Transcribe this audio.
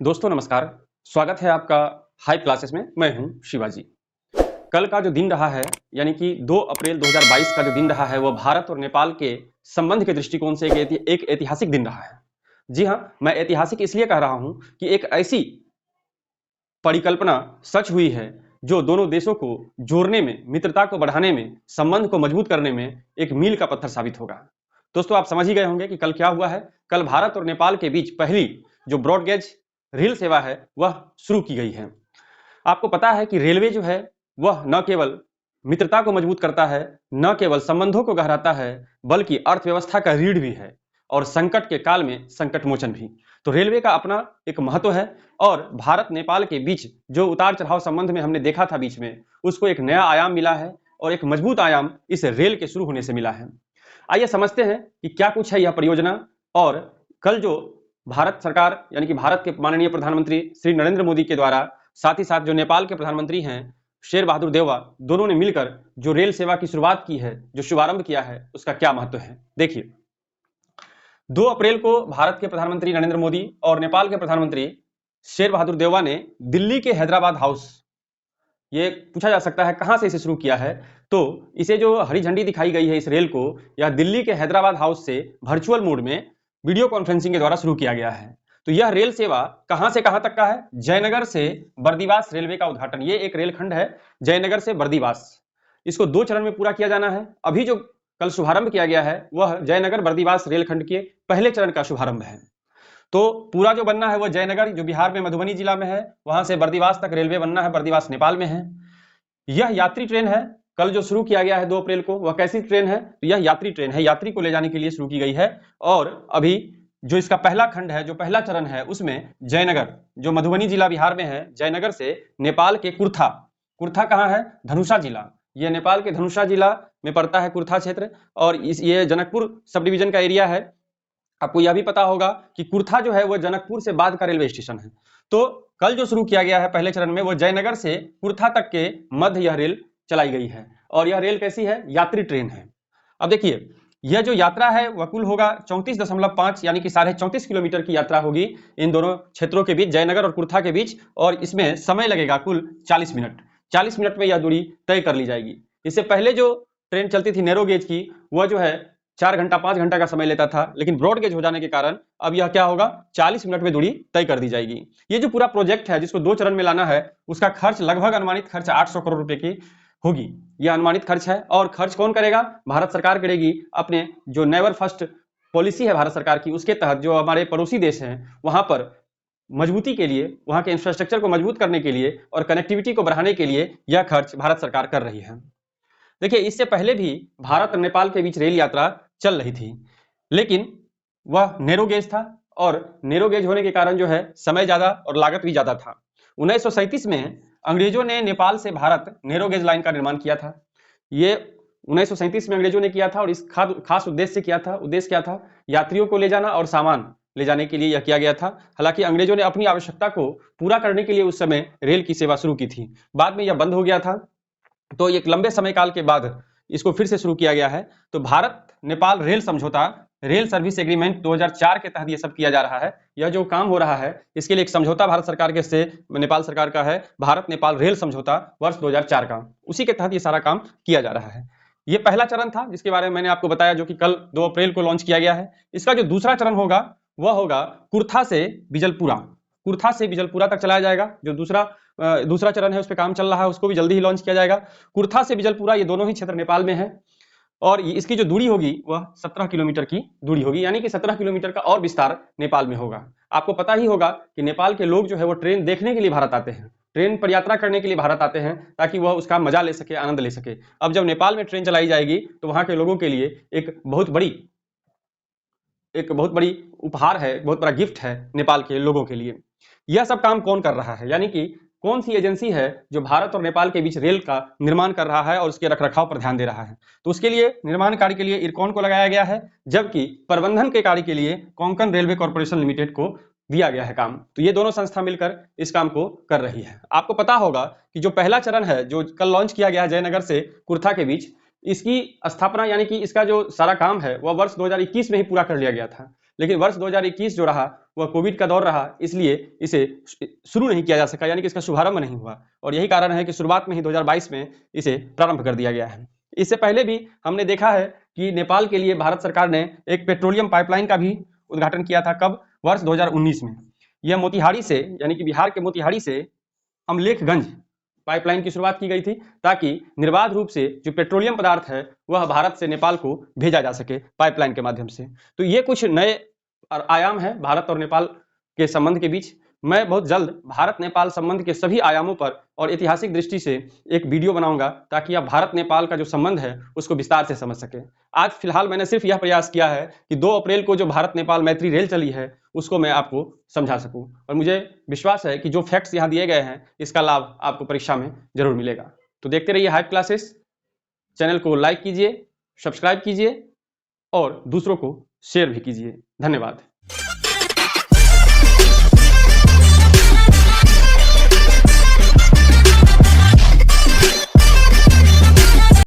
दोस्तों नमस्कार। स्वागत है आपका हाई क्लासेस में। मैं हूं शिवाजी। कल का जो दिन रहा है यानी कि 2 अप्रैल 2022 का जो दिन रहा है, वह भारत और नेपाल के संबंध के दृष्टिकोण से एक ऐतिहासिक दिन रहा है। जी हां, मैं ऐतिहासिक इसलिए कह रहा हूं कि एक ऐसी परिकल्पना सच हुई है जो दोनों देशों को जोड़ने में, मित्रता को बढ़ाने में, संबंध को मजबूत करने में एक मील का पत्थर साबित होगा। दोस्तों, आप समझ ही गए होंगे कि कल क्या हुआ है। कल भारत और नेपाल के बीच पहली जो ब्रॉडगेज रेल सेवा है वह शुरू की गई है। आपको पता है कि रेलवे जो है वह न केवल मित्रता को मजबूत करता है, न केवल संबंधों को गहराता है, बल्कि अर्थव्यवस्था का रीढ़ भी है और संकट के काल में संकट मोचन भी। तो रेलवे का अपना एक महत्व है और भारत नेपाल के बीच जो उतार चढ़ाव संबंध में हमने देखा था बीच में, उसको एक नया आयाम मिला है और एक मजबूत आयाम इस रेल के शुरू होने से मिला है। आइए समझते हैं कि क्या कुछ है यह परियोजना और कल जो भारत सरकार यानी कि भारत के माननीय प्रधानमंत्री श्री नरेंद्र मोदी के द्वारा, साथ ही साथ जो नेपाल के प्रधानमंत्री हैं शेर बहादुर देउवा, दोनों ने मिलकर जो रेल सेवा की शुरुआत की है, जो शुभारंभ किया है, उसका क्या महत्व है। देखिए, 2 अप्रैल को भारत के प्रधानमंत्री नरेंद्र मोदी और नेपाल के प्रधानमंत्री शेर बहादुर देउवा ने दिल्ली के हैदराबाद हाउस, ये पूछा जा सकता है कहां से इसे शुरू किया है, तो इसे जो हरी झंडी दिखाई गई है इस रेल को, यह दिल्ली के हैदराबाद हाउस से वर्चुअल मोड में वीडियो कॉन्फ्रेंसिंग के द्वारा शुरू किया गया है। तो यह रेल सेवा कहां से कहां तक का है? जयनगर से बर्दिवास रेलवे का उद्घाटन। ये एक रेलखंड है जयनगर से बर्दिवास। इसको 2 चरण में पूरा किया जाना है। अभी जो कल शुभारंभ किया गया है वह जयनगर बर्दिवास रेलखंड के पहले चरण का शुभारंभ है। तो पूरा जो बनना है वह जयनगर, जो बिहार में मधुबनी जिला में है, वहां से बर्दिवास तक रेलवे बनना है। बर्दिवास नेपाल में है। यह यात्री ट्रेन है। कल जो शुरू किया गया है 2 अप्रैल को, वह कैसी ट्रेन है? तो यह यात्री ट्रेन है, यात्री को ले जाने के लिए शुरू की गई है। और अभी जो इसका पहला खंड है, जो पहला चरण है, उसमें जयनगर, जो मधुबनी जिला बिहार में है, जयनगर से नेपाल के कुर्था, कुर्था कहां है? धनुषा जिला। यह नेपाल के धनुषा जिला में पड़ता है कुर्था क्षेत्र, और ये जनकपुर सब डिवीजन का एरिया है। आपको यह भी पता होगा कि कुर्था जो है वह जनकपुर से बाद का रेलवे स्टेशन है। तो कल जो शुरू किया गया है पहले चरण में, वो जयनगर से कुर्था तक के मध्य यह रेल चलाई गई है। और यह रेल कैसी है? यात्री ट्रेन है। अब देखिए, यह जो यात्रा है वह कुल होगा 34.5 यानी कि 34.5 किलोमीटर की यात्रा होगी इन दोनों क्षेत्रों के बीच, जयनगर और कुर्था के बीच। और इसमें समय लगेगा कुल 40 मिनट। 40 मिनट में यह दूरी तय कर ली जाएगी। इससे पहले जो ट्रेन चलती थी नैरो गेज की, वह जो है 4 घंटा 5 घंटा का समय लेता था, लेकिन ब्रॉड गेज हो जाने के कारण अब यह क्या होगा? 40 मिनट में दूरी तय कर दी जाएगी। ये जो पूरा प्रोजेक्ट है जिसको 2 चरण में लाना है, उसका खर्च लगभग अनुमानित खर्च 800 करोड़ रुपए की होगी। यह अनुमानित खर्च है। और खर्च कौन करेगा? भारत सरकार करेगी। अपने जो नेवर फर्स्ट पॉलिसी है भारत सरकार की, उसके तहत जो हमारे पड़ोसी देश हैं वहां पर मजबूती के लिए, वहां के इंफ्रास्ट्रक्चर को मजबूत करने के लिए और कनेक्टिविटी को बढ़ाने के लिए यह खर्च भारत सरकार कर रही है। देखिए, इससे पहले भी भारत और नेपाल के बीच रेल यात्रा चल रही थी, लेकिन वह नैरो गेज था और नैरो गेज होने के कारण जो है समय ज्यादा और लागत भी ज्यादा था। 1937 में अंग्रेजों ने नेपाल से भारत नैरो गेज लाइन का निर्माण किया था। ये 1937 में अंग्रेजों ने किया था और इस खास उद्देश्य से किया था। उद्देश्य क्या था? यात्रियों को ले जाना और सामान ले जाने के लिए यह किया गया था। हालांकि अंग्रेजों ने अपनी आवश्यकता को पूरा करने के लिए उस समय रेल की सेवा शुरू की थी। बाद में यह बंद हो गया था, तो एक लंबे समय काल के बाद इसको फिर से शुरू किया गया है। तो भारत नेपाल रेल समझौता, रेल सर्विस एग्रीमेंट 2004 के तहत ये सब किया जा रहा है। यह जो काम हो रहा है इसके लिए एक समझौता भारत सरकार के से नेपाल सरकार का है, भारत नेपाल रेल समझौता वर्ष 2004 का। उसी के तहत ये सारा काम किया जा रहा है। ये पहला चरण था जिसके बारे में मैंने आपको बताया, जो कि कल 2 अप्रैल को लॉन्च किया गया है। इसका जो दूसरा चरण होगा वह होगा कुर्था से बिजलपुरा। कुर्था से बिजलपुरा तक चलाया जाएगा। जो दूसरा चरण है उस पर काम चल रहा है, उसको भी जल्दी ही लॉन्च किया जाएगा। कुर्था से बिजलपुरा ये दोनों ही क्षेत्र नेपाल में है और इसकी जो दूरी होगी वह 17 किलोमीटर की दूरी होगी, यानी कि 17 किलोमीटर का और विस्तार नेपाल में होगा। आपको पता ही होगा कि नेपाल के लोग जो है वो ट्रेन देखने के लिए भारत आते हैं, ट्रेन पर यात्रा करने के लिए भारत आते हैं, ताकि वह उसका मजा ले सके, आनंद ले सके। अब जब नेपाल में ट्रेन चलाई जाएगी तो वहां के लोगों के लिए एक बहुत बड़ी उपहार है, बहुत बड़ा गिफ्ट है नेपाल के लोगों के लिए। यह सब काम कौन कर रहा है, यानी कि कौन सी एजेंसी है जो भारत और नेपाल के बीच रेल का निर्माण कर रहा है और उसके रखरखाव पर ध्यान दे रहा है? तो उसके लिए निर्माण कार्य के लिए इरकॉन को लगाया गया है, जबकि प्रबंधन के कार्य के लिए कोंकण रेलवे कॉर्पोरेशन लिमिटेड को दिया गया है काम। तो ये दोनों संस्था मिलकर इस काम को कर रही है। आपको पता होगा कि जो पहला चरण है जो कल लॉन्च किया गया है जयनगर से कुर्था के बीच, इसकी स्थापना यानी कि इसका जो सारा काम है वह वर्ष 2021 में ही पूरा कर लिया गया था। लेकिन वर्ष 2021 जो रहा वह कोविड का दौर रहा, इसलिए इसे शुरू नहीं किया जा सका, यानी कि इसका शुभारंभ नहीं हुआ। और यही कारण है कि शुरुआत में ही 2022 में इसे प्रारंभ कर दिया गया है। इससे पहले भी हमने देखा है कि नेपाल के लिए भारत सरकार ने एक पेट्रोलियम पाइपलाइन का भी उद्घाटन किया था। कब? वर्ष 2019 में। यह मोतिहारी से, यानी कि बिहार के मोतिहारी से अमलेखगंज पाइपलाइन की शुरुआत की गई थी, ताकि निर्बाध रूप से जो पेट्रोलियम पदार्थ है वह भारत से नेपाल को भेजा जा सके पाइपलाइन के माध्यम से। तो ये कुछ नए आयाम है भारत और नेपाल के संबंध के बीच। मैं बहुत जल्द भारत नेपाल संबंध के सभी आयामों पर और ऐतिहासिक दृष्टि से एक वीडियो बनाऊंगा, ताकि आप भारत नेपाल का जो संबंध है उसको विस्तार से समझ सकें। आज फिलहाल मैंने सिर्फ यह प्रयास किया है कि 2 अप्रैल को जो भारत नेपाल मैत्री रेल चली है उसको मैं आपको समझा सकूं, और मुझे विश्वास है कि जो फैक्ट्स यहाँ दिए गए हैं इसका लाभ आपको परीक्षा में जरूर मिलेगा। तो देखते रहिए हाइप क्लासेस। चैनल को लाइक कीजिए, सब्सक्राइब कीजिए और दूसरों को शेयर भी कीजिए। धन्यवाद।